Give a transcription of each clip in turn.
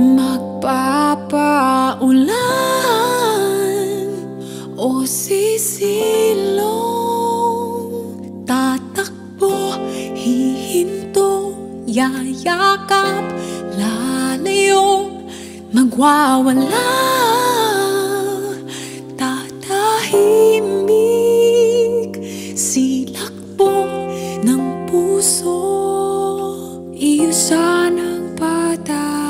Magpapaulan o sisilong, tatakbo, hihinto, yayakap, lalayo, magwawala, tatahimik, silakbo ng puso, iyo sanang patahanin.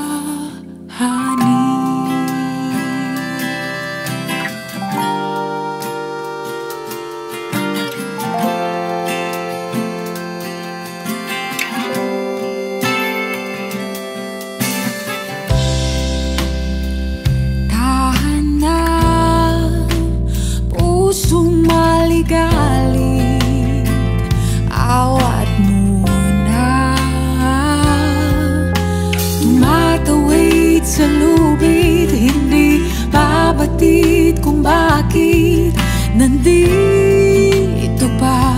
Sumaligalig, awat muna, tumatawid sa lubid, hindi babatid kung bakit nandito pa,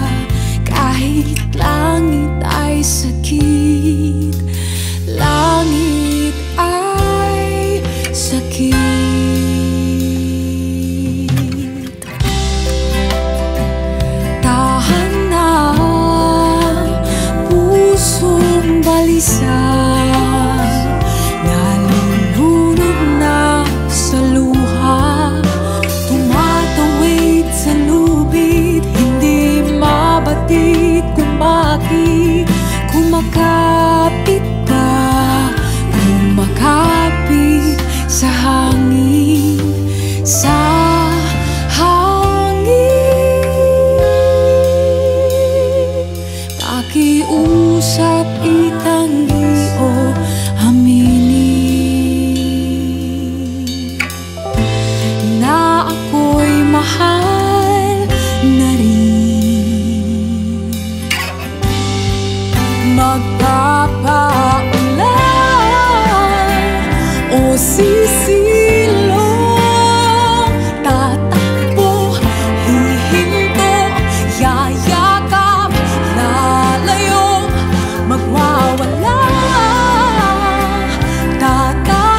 kahit langit ay sakit, langit ay sakit. Nalulunod na sa luha, tumatawid sa lubid, hindi mabatid kung bakit kumakapit pa, kumakapit sa hangin, sa hangin. Pakiusap, itanggi o aminin na ako'y mahal na rin. Magpapaulan o sisilong, tatakbo, hihinto, yayakap, lalayo, magwawala, tatahimik,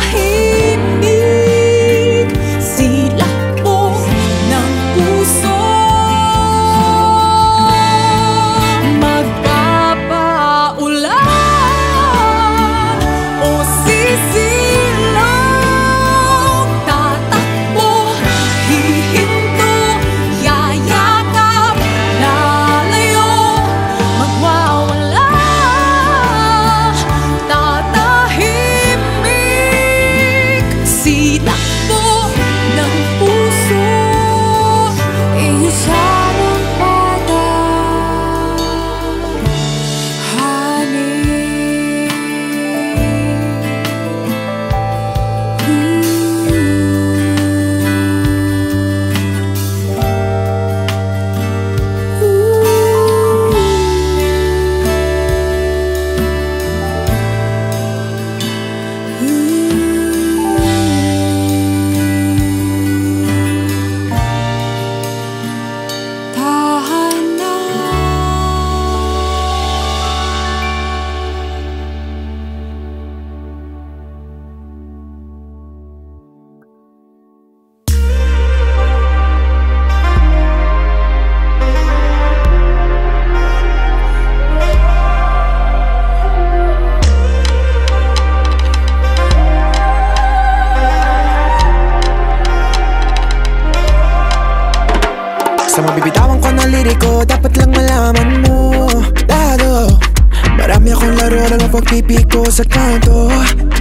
silakbo ng puso. Magpapaulan o sisilong, tatakbo, hihinto, yayakap, lalayo, magwawala, tatahimik, silakbo ng puso, iyo sanang sa mabibitawan ko ng liriko, dapat lang malaman mo, dado, marami akong laro na napagpipiko sa kanto,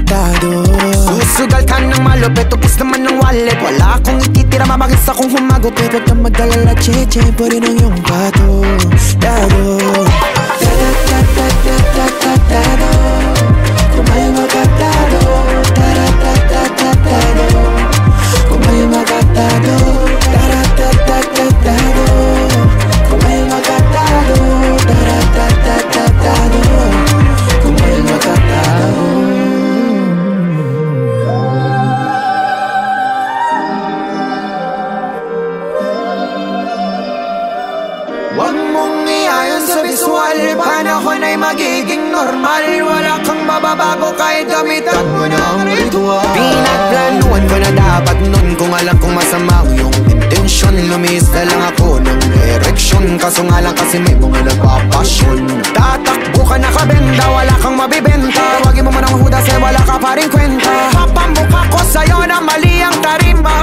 dado. Susugal ka ng malupit, upis naman ng wallet, wala akong ititira, mabagis akong humagupit. Huwag kang mag-alala, cheche, pa rin ang iyong bato, dado. Dado, kumayo magatado, dado, kumayo magatado, dado, kumayo magatado, dado, kumayo magatado. Huwag mong iayon sa visual, panahon ay magiging normal. Wala kang babae mababago kahit gamitan mo ng ritual. Pinagplanuhan ko na dapat nun kung alam kong masama yung intensyon. Lumis na lang ako ng ereksyon, kaso nga lang kasi may mga nagpapasyon. Tatakbo ka nakabenda, wala kang mabibenta. Huwagin mo man ang hudas eh, wala ka pa rin kwenta. Papamukha ko sa'yo na mali ang tarima.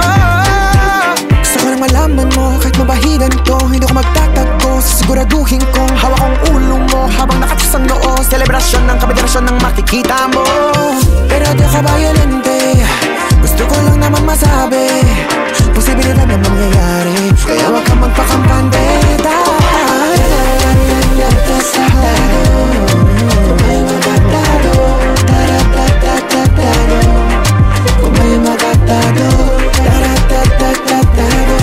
Gusto ko nang malaman mo, kahit mabahilan to, hindi ko magtatago. Sisiguraduhin kong hawak kong ulo mo habang nakatas ang noo. Selebrasyon ng kabederasyon ng makikita mo. Pero di ako violente, gusto ko lang naman masabi posibilidad na mangyayari, kaya wag kang magpakampante. Kung may magatado, taratatatatatado. Kung may magatado, taratatatatatado.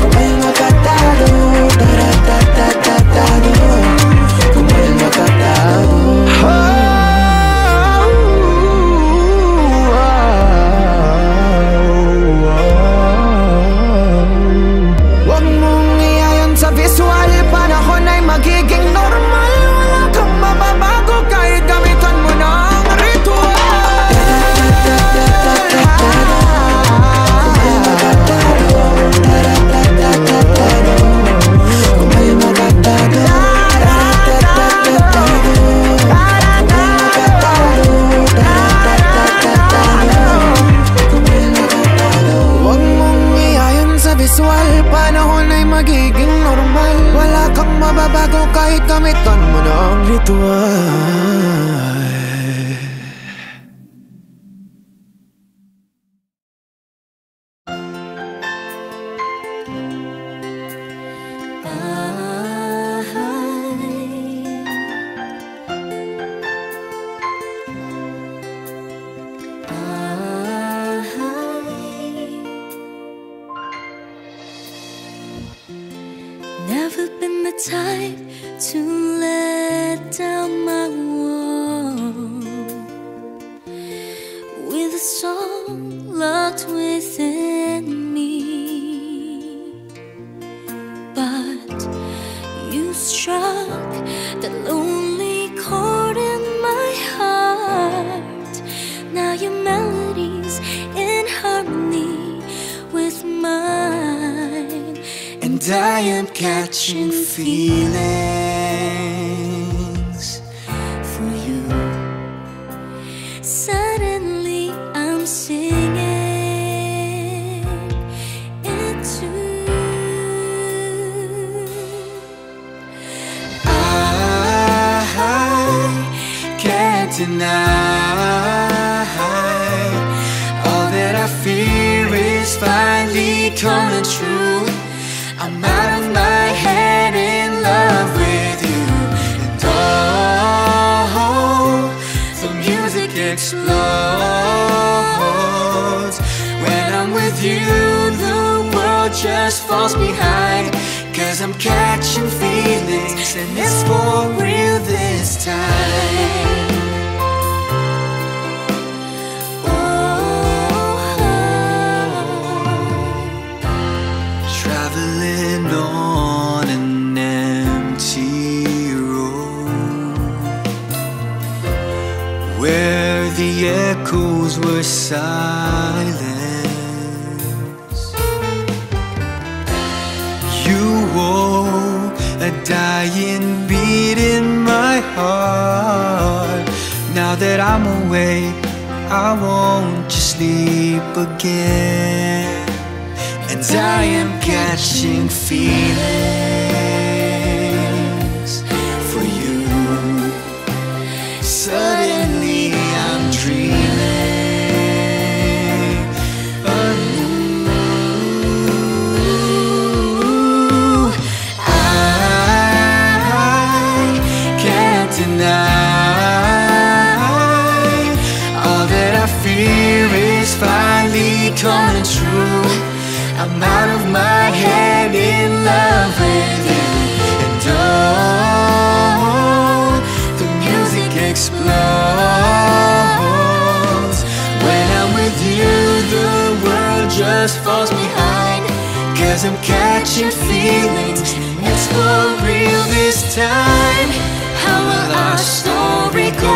Kung may magatado, taratatatatatado. Kung may magatado. Huwag mong iayon sa visual, panahon ay magiging normal. Wala kang mababago kahit gamitan mo ng ritual. Kung may magatado, huwag mong iayon sa visual, panahon ay magiging normal. Wala kang mababago kahit gamitan mo ng ritual. Never been the type to let down my wall with a song locked within me, but you struck that lonely chord in my heart. Now your melody's in harmony with mine, and I am catching feelings for you. Suddenly I'm singing it too. I can't deny all that I fear is finally coming true. I'm out of my head in love with you, and oh, the music explodes. When I'm with you, the world just falls behind, 'cause I'm catching feelings, and it's for real this time. Traveling on an empty road where the echoes were silence. You woke a dying beat in my heart. Now that I'm awake, I won't just sleep again, and I am catching feelings for you. Suddenly I'm dreaming anew. I can't deny all that I fear is finally coming true. I'm out of my head in love with you, and oh, the music explodes. When I'm with you, the world just falls behind, 'cause I'm catching feelings, it's for real this time. How will our story go?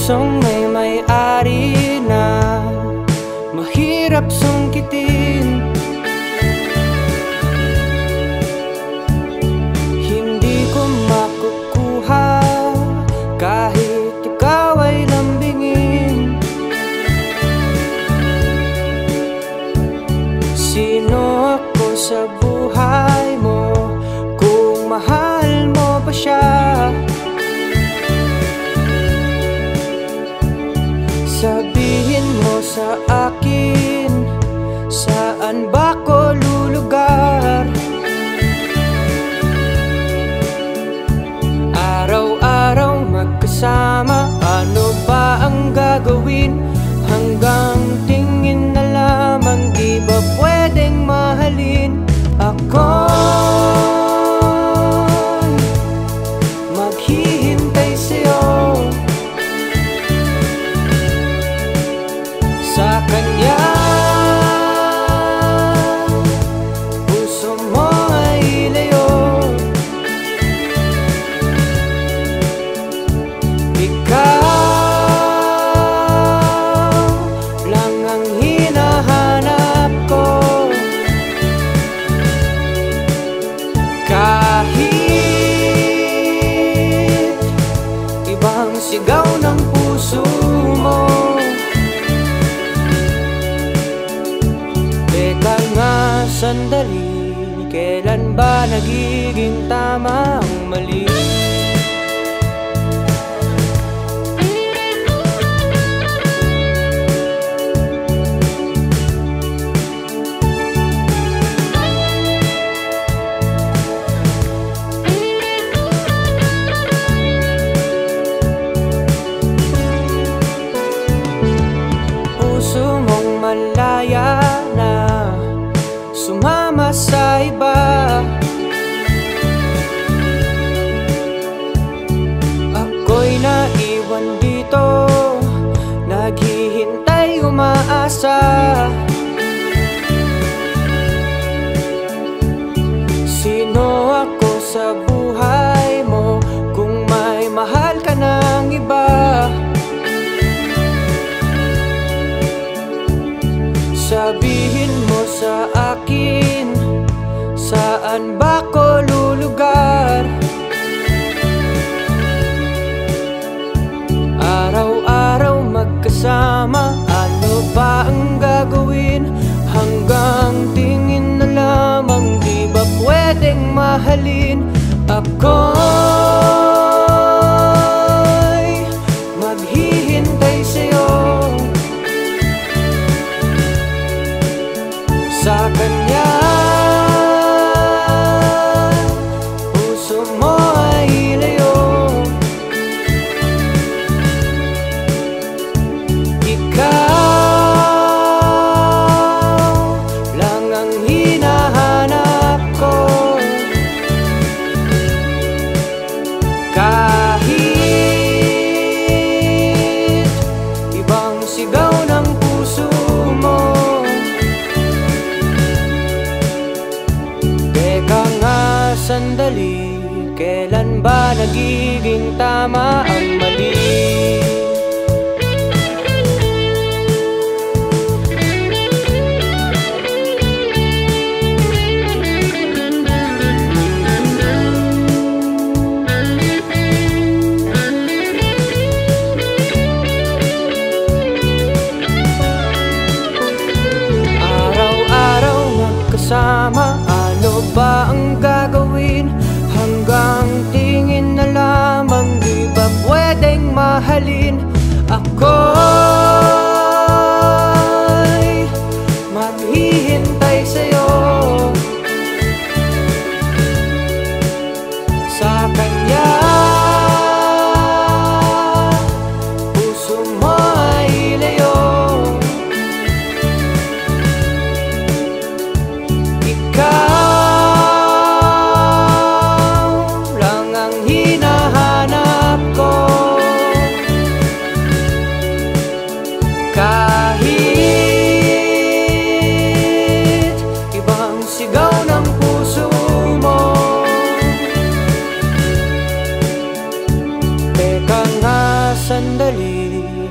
pusong may-ari na mahirap sungkitin. Hindi ko makukuha kahit ikaw ay lambingin. Sino ako sa buhay mo kung mahal mo pa siya? Sabihin mo sa akin, saan ba ko lulugar? Araw-araw magkasama, ano ba ang gagawin? Hanggang tingin na lamang, di ba pwedeng mahalin? Ako'y maghihintay sa'yo, sa kanya puso mo ay layo. Ikaw lang ang hinahanap ko. Kahit ibang sigaw ng puso mo, sandali, kailan ba nagiging tama ang mali? Puso mong malaya na sumama sa iba. Ako'y naiwan dito, naghihintay, umaasa. Sino ako sa buhay mo kung may mahal ka ng iba? Sabihin mo sa akin, saan ba ko lulugar? Araw-araw magkasama, ano ba ang gagawin? Hanggang tingin na lamang, di ba pwedeng mahalin? Ako'y maghihintay sa'yo, sa kanya puso mo ay layo. Ikaw lang ang hinahanap ko. Kahit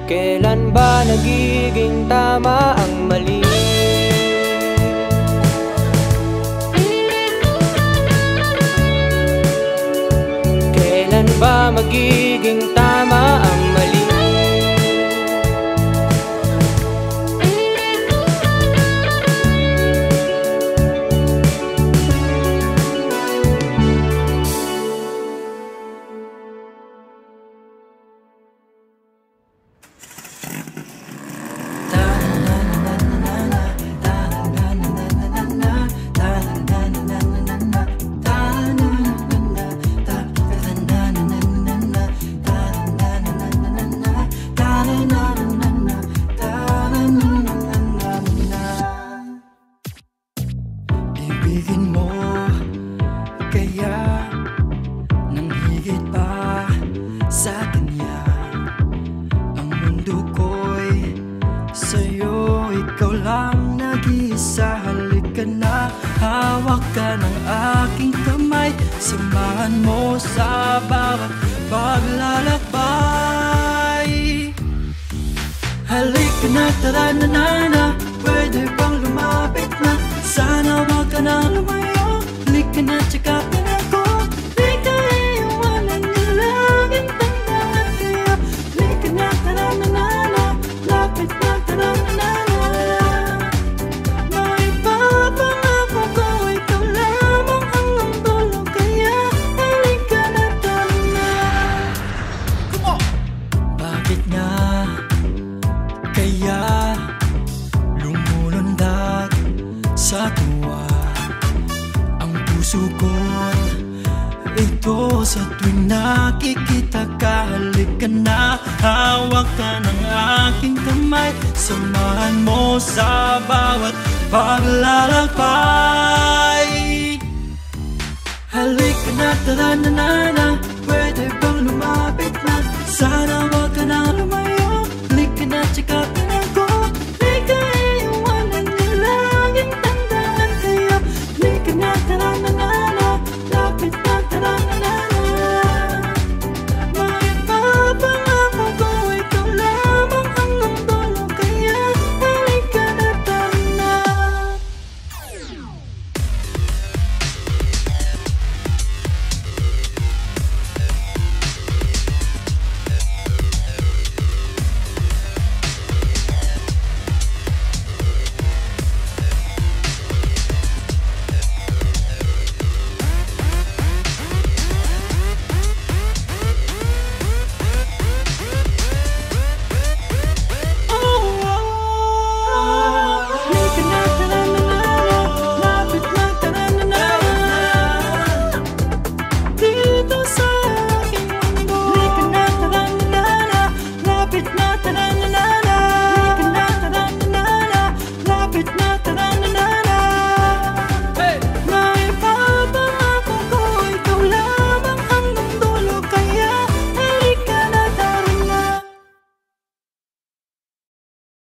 Kailan ba nagiging tama ang mali? Kailan ba magiging tama ang mali? Ibigin mo kaya nang higit pa sa kanya. Ang mundo ko'y sa'yo, ikaw lang nag-iisa. Halika na, hawak ka ng aking kamay. Samahan mo sa bawat paglalakbay. Halika na, tara na na na. Pwede bang lumapit na? Sana wag ka na lumayo. Halika na, tsakapin ako. Di ka iiwanan nilaging tandaan kayo. Halika na, tara na na na. Lapit na, tara na na na. Maipapangako ko, ikaw lamang ang dulo. Kaya halika na, tara na. Come on! Bakit nga kaya lumulundag sa tuwa ang puso ko? Ito sa tuwing nakikita ka. Halika na, hawak ka ng aking kamay. Samahan mo sa bawat paglalakbay. Halika na, tara na na na. Pwede bang lumapit na? Sana wag